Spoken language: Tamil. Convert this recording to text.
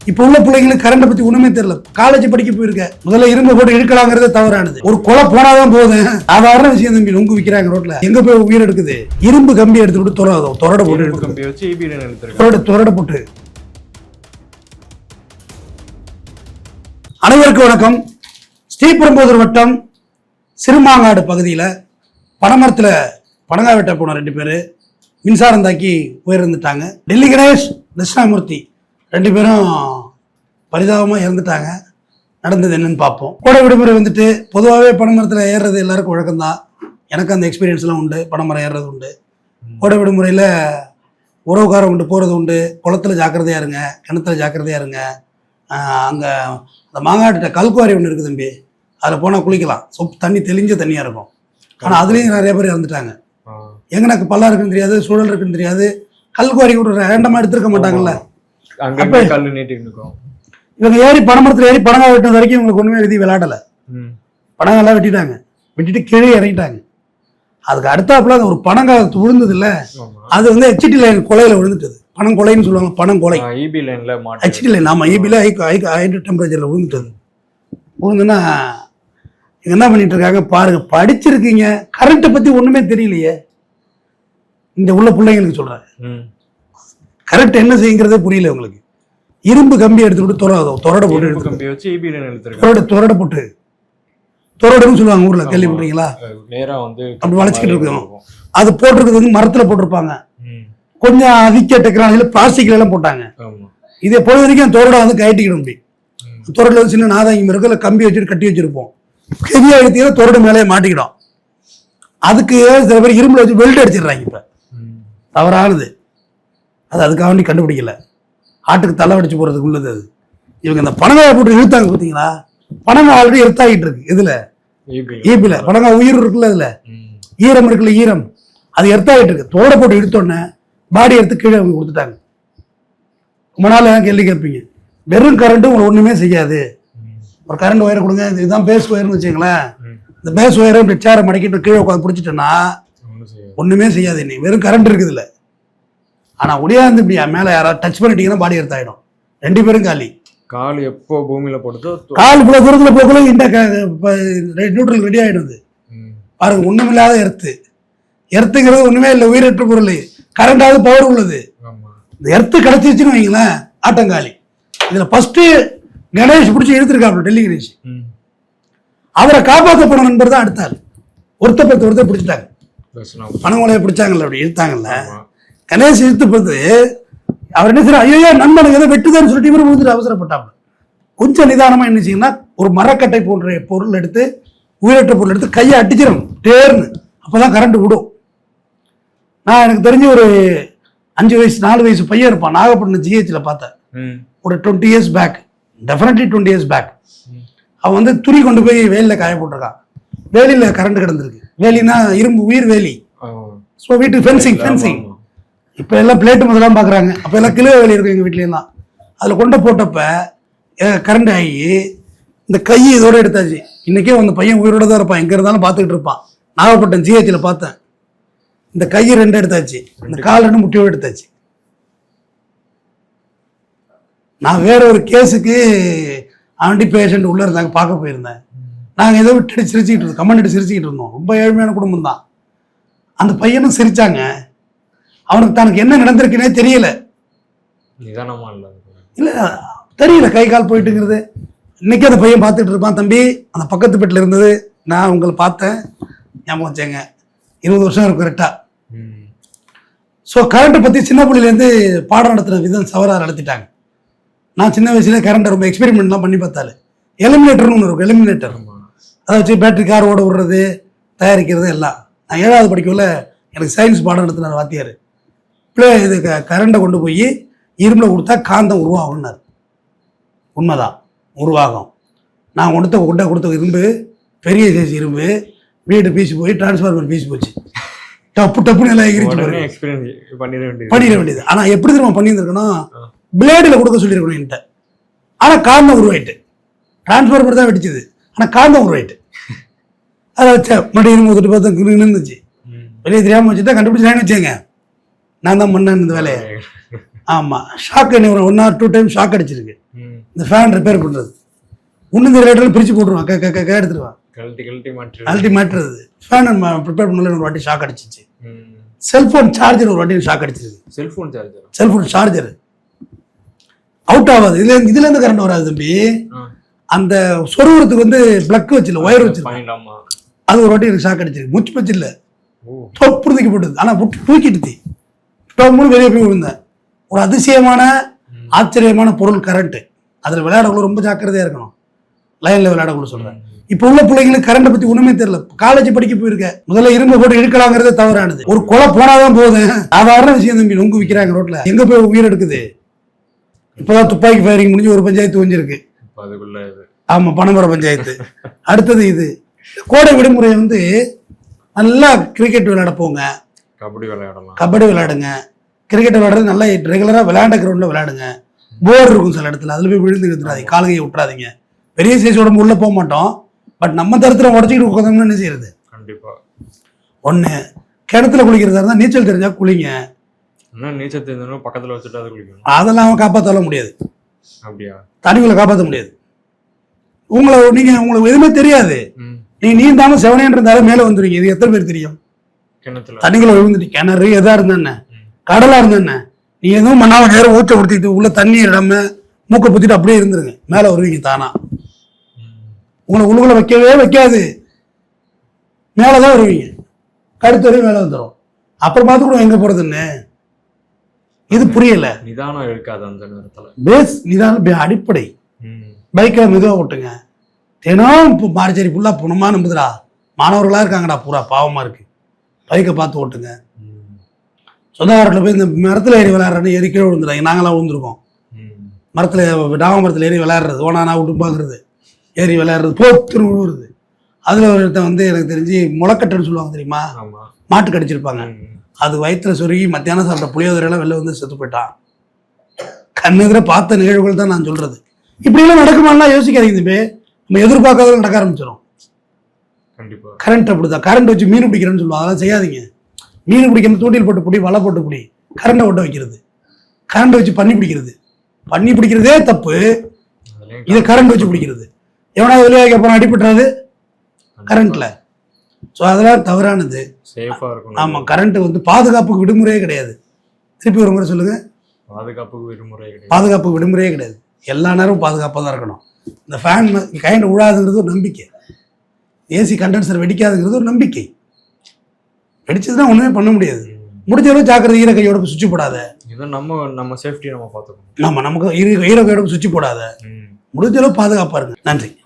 இப்ப உள்ள பிள்ளைங்களுக்கு கரண்டை பத்தி ஒண்ணுமே தெரியல. காலேஜ் படிக்க போயிருக்க, முதல்ல இரும்பு போட்டு இழுக்கலாங்கிறது தவறானது. ஒரு கொலை போனாதான் போதும், சாதாரண விஷயம் தம்பி. நொங்கு விற்கிறாங்க ரோட்ல, எங்க போய் உயிர் எடுக்குது? இரும்பு கம்பி எடுத்துட்டு தொரட போட்டு தொரட போட்டு. அனைவருக்கும் வணக்கம். ஸ்ரீபெரும்புதூர் வட்டம் சிறுமாங்காடு பகுதியில பனைமரத்துல பனங்காய் வெட்ட போன 2 பேரு மின்சாரம் தாக்கி உயிரிழந்துட்டாங்க. டெல்லி கணேஷ், தட்சிணாமூர்த்தி 2 பேரும் பரிதாபமாக இறந்துட்டாங்க. நடந்தது என்னன்னு பார்ப்போம். கோடை விடுமுறை வந்துட்டு பொதுவாகவே பனைமரத்தில் ஏறுறது எல்லாருக்கும் வழக்கம்தான். எனக்கு அந்த எக்ஸ்பீரியன்ஸ்லாம் உண்டு. பனைமரம் ஏறுறது உண்டு. கோடை விடுமுறையில் உறவுக்காரம் உண்டு, போகிறது உண்டு. குளத்துல ஜாக்கிரதையாக இருங்க, கிணத்துல ஜாக்கிரதையாக இருங்க. அங்கே அந்த மாங்காட்டிட்ட கல்குவாரி ஒன்று இருக்குது தம்பி, அதில் போனால் குளிக்கலாம். தண்ணி தெளிஞ்ச தண்ணியாக இருக்கும். ஆனால் அதுலேயும் நிறைய பேர் இறந்துட்டாங்க. எங்கனக்கு பள்ளம் இருக்குன்னு தெரியாது, சூழல் இருக்குன்னு தெரியாது. கல்குவாரி கூட ரேண்டமாக எடுத்துருக்க மாட்டாங்கல்ல. இவங்க ஏறி பனைமரத்தில் ஏறி பனங்காய் வெட்டினது வரைக்கும் இவங்களுக்கு ஒன்றுமே எழுதி விளையாடலை. பனங்காயெல்லாம் வெட்டிட்டாங்க, வெட்டிட்டு கீழே இறங்கிட்டாங்க. அதுக்கு அடுத்தாப்புல அந்த ஒரு பனங்காய் விழுந்தது இல்லை, அது வந்து ஹெச்டி லைன் கொலையில் விழுந்துட்டது. பனங்கொலைன்னு சொல்லுவாங்க, பனங்கொலை. ஹெச்டி லைன், ஆமாம், ஈபியில் ஹை டெம்பரேச்சரில் விழுந்துட்டது. விழுந்துன்னா என்ன பண்ணிட்டு இருக்காங்க பாருங்க. படிச்சிருக்கீங்க, கரண்ட்டை பற்றி ஒன்றுமே தெரியலையே. இந்த உள்ள பிள்ளைங்களுக்கு சொல்கிறாங்க, கரெக்ட் என்ன செய்யுங்கிறதே புரியல உங்களுக்கு. இரும்பு கம்பி எடுத்துக்கிட்டு தொரட போட்டு தொரடுன்னு சொல்லுவாங்க ஊர்ல, கேள்விப்பட்டீங்களா? அப்படி வளைச்சிக்கிட்டு இருக்கோம். அது போட்டிருக்கிறது வந்து மரத்துல போட்டிருப்பாங்க. கொஞ்சம் அதிக டெக்னாலஜியில பிளாஸ்டிக்ல எல்லாம் போட்டாங்க. இதே பொழுது வரைக்கும் தொரட வந்து கட்டிக்கணும். அப்படி தொரடுல வந்து சின்ன நாதாங்கி இருக்கும், இல்லை கம்பி வச்சுட்டு கட்டி வச்சிருப்போம். ஹெவியா எடுத்தீங்கன்னா தொரடு மேலே மாட்டிக்கிடும். அதுக்கு சில பேர் இரும்புல வச்சு வெல்ட் அடிச்சிடுறாங்க. இப்ப தவறானது அது, அதுக்காக வேண்டி கண்டுபிடிக்கல. ஆட்டுக்கு தலை வடிச்சு போறதுக்கு உள்ளது அது. இவங்க இந்த பனங்காயை போட்டு இழுத்தாங்க பார்த்தீங்களா? பனங்காய் ஆல்ரெடி எர்த்தாகிட்டு இருக்கு. இதுல ஈபில பனங்காய் உயிர் இருக்குல்ல, இதுல ஈரம் இருக்குல்ல, ஈரம் அது எர்த்தாகிட்டு இருக்கு. தோட போட்டு இழுத்தோடனே பாடி எடுத்து கீழே அவங்க கொடுத்துட்டாங்க. ரொம்ப நாள் கேள்வி கேட்பீங்க, வெறும் கரண்ட் உங்களை ஒண்ணுமே செய்யாது. ஒரு கரண்ட் ஒயரை கொடுங்க, இதுதான் பேஸ் ஒயர்னு வச்சுங்களேன். இந்த பேஸ் ஒயரை இப்படி சேரை மடக்கிட்டு கீழே உட்காந்து பிடிச்சிட்டோன்னா ஒண்ணுமே செய்யாது. இன்னைக்கு வெறும் கரண்ட் இருக்குது இல்லை. ஆனா உடையாது இப்படி மேல யாராவது டச் பண்ணிட்டீங்கன்னா பாடி எடுத்தாயிடும். 2 பேரும் காலி. கால் எப்போ பூமியில போடுதோ, கால் இவ்வளவு தூரத்துல போகல நியூட்ரல் ரெடி ஆயிடுது. பாருங்க, ஒண்ணுமில்லாத எர்த்துங்கிறது ஒண்ணுமே இல்லை, உயிரற்ற பொருள். கரண்டாவது பவர் உள்ளது. இந்த எர்த்து கிடைச்சிருச்சுன்னு வைங்களேன், ஆட்டங்காலி. இதுல ஃபர்ஸ்ட் கணேஷ் பிடிச்சி இழுத்துருக்காப்ல, டெல்லி கணேஷ். அவரை காப்பாற்றப்பட நண்பர் தான் அடுத்தாள். ஒருத்தர் பிடிச்சிட்டாங்க, பனங்கொலையை பிடிச்சாங்கல்ல, அப்படி இழுத்தாங்கல்ல. கணேஷ் இழுத்து பார்த்து அவர் என்ன செய்ய, ஐயோ நண்பனுக்கு எதை வெட்டுதான்னு சொல்லிட்டு இவரு விழுந்துட்டு அவசரப்பட்டாங்க. கொஞ்சம் நிதானமா என்ன செய்யணும்னா, ஒரு மரக்கட்டை போன்ற பொருள் எடுத்து, உயிரற்ற பொருள் எடுத்து கையை அடிச்சிடும் டேர்னு, அப்பதான் கரண்ட் விடும். நான் எனக்கு தெரிஞ்சு ஒரு 5 வயசு 4 வயசு பையன் இருப்பான், நாகப்பட்டினம் ஜிஹெச்ல பார்த்தேன். ஒரு 20 years back, definitely 20 years back. அவன் வந்து துணி கொண்டு போய் வேலியில காய போட்டிருக்கான். வேலியில கரண்ட் கிடந்திருக்கு. வேலினா இரும்பு, உயிர் வேலி. ஸோ வீட்டு ஃபென்சிங். இப்போ எல்லாம் பிளேட்டு முதலாம் பார்க்குறாங்க. அப்போ எல்லாம் கிலோ வேலி இருக்கும் எங்கள் வீட்லேயெல்லாம். அதில் கொண்டு போட்டப்ப கரண்ட் ஆகி இந்த கை இதோட எடுத்தாச்சு. இன்றைக்கே அந்த பையன் உயிரோட தான் இருப்பான், எங்கே இருந்தாலும் பார்த்துக்கிட்டு இருப்பான். நாகப்பட்டினம் ஜிஹெச்சில் பார்த்தேன். இந்த கையை 2 எடுத்தாச்சு, இந்த கால் 2 முட்டியோடு எடுத்தாச்சு. நான் வேற ஒரு கேஸுக்கு ஆண்டி பேஷண்ட் உள்ளே இருந்தாங்க, பார்க்க போயிருந்தேன். நாங்கள் ஏதோ விட்டு சிரிச்சுக்கிட்டு இருந்தோம், கமெண்ட் சிரிச்சுக்கிட்டு இருந்தோம். ரொம்ப ஏழ்மையான குடும்பம் தான். அந்த பையனும் சிரிச்சாங்க. அவனுக்கு தனக்கு என்ன நடந்திருக்குன்னே தெரியல. இல்ல தெரியல, கை கால் போயிட்டுங்கிறது. இன்னைக்கு அந்த பையன் பார்த்துட்டு இருப்பான், தம்பி அந்த பக்கத்து பெட்டில் இருந்தது, நான் உங்களை பார்த்தேன், ஞாபகம் வச்சேங்க. 20 வருஷம் இருக்கும் கரெக்டா. ஸோ கரண்ட்டை பற்றி சின்ன பிள்ளையிலேருந்து பாடம் நடத்துகிற விதம் சவராக நடத்திட்டாங்க. நான் சின்ன வயசுல கரண்ட்டை ரொம்ப எக்ஸ்பெரிமெண்ட்லாம் பண்ணி பார்த்தாரு. எலிமினேட்டர்னு ஒன்று இருக்கும், எலிமினேட்டர். அதை வச்சு பேட்டரி கார் ஓட விடுறது, தயாரிக்கிறது எல்லாம். நான் 7வது படிக்கல எனக்கு சயின்ஸ் பாடம் நடத்தினார் வாத்தியார். இது கரண்டை கொண்டு போய் இரும்பில் கொடுத்தா காந்தம் உருவாகும்னார். உண்மைதான், உருவாகும். நான் கொடுத்த இரும்பு பெரிய சைஸ் இரும்பு, வீடு பீசி போய் டிரான்ஸ்ஃபார்மர் பீசி போச்சு. டப்புன்னு எல்லாம் எகிரிச்சு பண்ணிட வேண்டியது. ஆனால் எப்படி திரும்ப பண்ணியிருந்துருக்கணும், பிளேடில் கொடுக்க சொல்லியிருக்கணும் என்கிட்ட. ஆனால் காந்தம் உருவாயிட்டு. டிரான்ஸ்ஃபார்மர் தான் வெடிச்சது, ஆனால் காந்தம் உருவாயிட்டு. அதை வச்சேன் மறுபடியும் இரும்பு தொட்டு பார்த்தா நின்றுச்சு. வெளியே தெரியாமல் வச்சுட்டா கண்டுபிடிச்சான்னு வச்சேங்க. நான் தான் பண்ணேன் இந்த வேலையை. ஆமாம், ஷாக் என்ன ஒரு 1 or 2 டைம் ஷாக் அடிச்சிருக்கு. இந்த ஃபேன் ரிப்பேர் பண்ணுறது. ஒன்று இந்த ரேட்டில் பிரித்து போட்டுருவான், எடுத்துருவான், கழட்டி மாட்டுறது. ஃபேன் ப்ரிப்பேர் பண்ணல ஒரு வாட்டி ஷாக் அடிச்சிச்சு. செல்ஃபோன் சார்ஜர் ஒரு வாட்டி ஷாக் அடிச்சிருக்கு. செல்ஃபோன் சார்ஜர் அவுட் ஆகாது. இதுலேருந்து கரண்ட் வராது தம்பி. அந்த சொருவத்துக்கு வந்து பிளக் வச்சில்ல, ஒயர் வச்சிருக்கேன், அது ஒரு வாட்டி எனக்கு ஷாக் அடிச்சிருக்கு. முச்சு பச்சு இல்லை, தொப்புறதுக்கு போட்டது. ஆனால் விட்டு தூக்கிடுச்சு, மூணு வெளியே போய் விழுந்தேன். ஒரு அதிசயமான ஆச்சரியமான பொருள் கரண்ட்டு. அதில் விளையாடக்குள்ள ரொம்ப ஜாக்கிரதையாக இருக்கணும், லைனில் விளையாடக்குள்ள சொல்கிறேன். இப்போ உள்ள பிள்ளைங்களுக்கு கரண்ட்டை பற்றி ஒன்றுமே தெரியல. காலேஜ் படிக்க போயிருக்க, முதல்ல இரும்பு போட்டு இழுக்கலாங்கிறது தவறானது. ஒரு கொலை போனாதான் போதும், சாதாரண விஷயம் தம்பி. நொங்கு விற்கிறாங்க ரோட்டில், எங்கே போய் உயிர் எடுக்குது. இப்போதான் துப்பாக்கி ஃபயரிங் முடிஞ்சு ஒரு பஞ்சாயத்து வந்துருக்கு. ஆமாம், பனமர பஞ்சாயத்து. அடுத்தது இது கோடை விடுமுறை வந்து நல்லா கிரிக்கெட் விளையாட போங்க, கபடி விளையாடுங்க. கிரிக்கெட் விளையாடுறது நல்லா ரெகுலராக விளையாண்ட கிரவுண்டில் விளையாடுங்க. போர் இருக்கும் சில இடத்துல, அதில் போய் விழுந்து விழுந்துடாதீங்க, கால்கையை விட்டுறாதீங்க. பெரிய சைஸ் உடம்பு உள்ளே போக மாட்டோம், பட் நம்ம தரத்தில் உடச்சிக்கிட்டு உட்காந்தோம்னா என்ன செய்யறது? ஒன்று, கிணத்துல குளிக்கிறதா இருந்தால் நீச்சல் தெரிஞ்சா குளிங்க. நீச்சல் தெரிஞ்சா பக்கத்தில் வச்சுட்டு அதை குளிக்கணும். அதெல்லாம் அவன் காப்பாற்ற முடியாது, தண்ணிக்குள்ள காப்பாற்ற முடியாது. உங்களுக்கு எதுவுமே தெரியாது, நீ நீந்தாம செவனேன்னு இருந்தாலும் மேலே வந்துடுவீங்க. இது எத்தனை பேர் தெரியும்? தண்ணிக்குள்ள விழுந்துட்டு கிணறு எதா இருந்தா கடலா இருந்தா நீ எதுவும் பண்ணாம நேரம் ஊற்ற கொடுத்துட்டு உள்ள தண்ணி இடாம மூக்கை புத்திட்டு அப்படியே இருந்துருங்க, மேலே வருவீங்க தானா. உங்களை உள்ளுக்குள்ள வைக்கவே வைக்காது, மேலதான் வருவீங்க, கழுத்து வரையும் மேலே வந்துடும். அப்புறம் பார்த்து கூட எங்க போறதுன்னு இது புரியல. நிதானம் இருக்காது அந்த நேரத்துல. பேஸ் நிதானம் அடிப்படை. பைக்கில் மெதுவாக ஓட்டுங்க. தினம் இப்போ மார்ச்சேரி ஃபுல்லாக புனமாக நம்புதுடா, மாணவர்களாக இருக்காங்கடா, பூரா பாவமாக இருக்கு. பைக்கை பார்த்து ஓட்டுங்க. சொந்தக்காரத்தில் போய் இந்த மரத்தில் ஏறி விளையாடுறேன்னு ஏறி கீழே விழுந்துடாங்க. நாங்களாம் விழுந்துருக்கோம் மரத்தில், டாம மரத்தில் ஏறி விளையாடுறது, ஓனா விட்டு பார்க்குறது, ஏறி விளையாடுறது, போத்துரு விழுவுறது. அதில் ஒருத்தன் வந்து எனக்கு தெரிஞ்சு முளைக்கட்டுன்னு சொல்லுவாங்க தெரியுமா, மாட்டு கடிச்சிருப்பாங்க. அது வயிற்றுல சொருகி மத்தியானம் சாப்பிட்ட புளியோதரையெல்லாம் வெளில வந்து செத்து போயிட்டான். கண்ணெதிர பார்த்த நிகழ்வுகள் தான் நான் சொல்றது. இப்படியெல்லாம் நடக்குமாலாம் யோசிக்காதீங்க தம்பி, நம்ம எதிர்பார்க்காத நடக்க ஆரம்பிச்சிடும். கரண்ட் அப்படிதான், கரண்ட் வச்சு மீன் பிடிக்கிறேன்னு சொல்லுவாங்க, அதெல்லாம் செய்யாதீங்க. மீன் பிடிக்கிறது தூண்டில் போட்டு பிடி, வலை போட்டு பிடி, கரண்டை ஒட்ட வைக்கிறது, கரண்ட் வச்சு பண்ணி பிடிக்கிறது. பண்ணி பிடிக்கிறதே தப்பு, இதை கரண்ட் வச்சு பிடிக்கிறது. எவனாவது வெளியாக அப்புறம் அடிபட்டுறாது கரண்ட்ல. ஸோ அதெல்லாம் தவறானது. ஆமாம், கரண்ட் வந்து பாதுகாப்புக்கு விடுமுறையே கிடையாது. திருப்பி ஒரு முறை சொல்லுங்க. பாதுகாப்புக்கு விடுமுறையே கிடையாது. எல்லா நேரமும் பாதுகாப்பாக தான் இருக்கணும். இந்த ஃபேன் கைண்ட் விழாதுங்கிறது ஒரு நம்பிக்கை, ஏசி கண்டென்சர் வெடிக்காதுங்கிறது ஒரு நம்பிக்கை. வெடிச்சதுன்னா ஒன்றுமே பண்ண முடியாது. முடிஞ்ச அளவு ஜாக்கிரதை, ஈர கையோட சுவிட்ச் போடாத. நம்ம சேஃப்டி நம்ம பார்த்துக்கணும். நமக்கு ஈர கையோட சுவிட்ச் போடாத. முடிஞ்ச அளவு பாதுகாப்பாக இருங்க. நன்றி.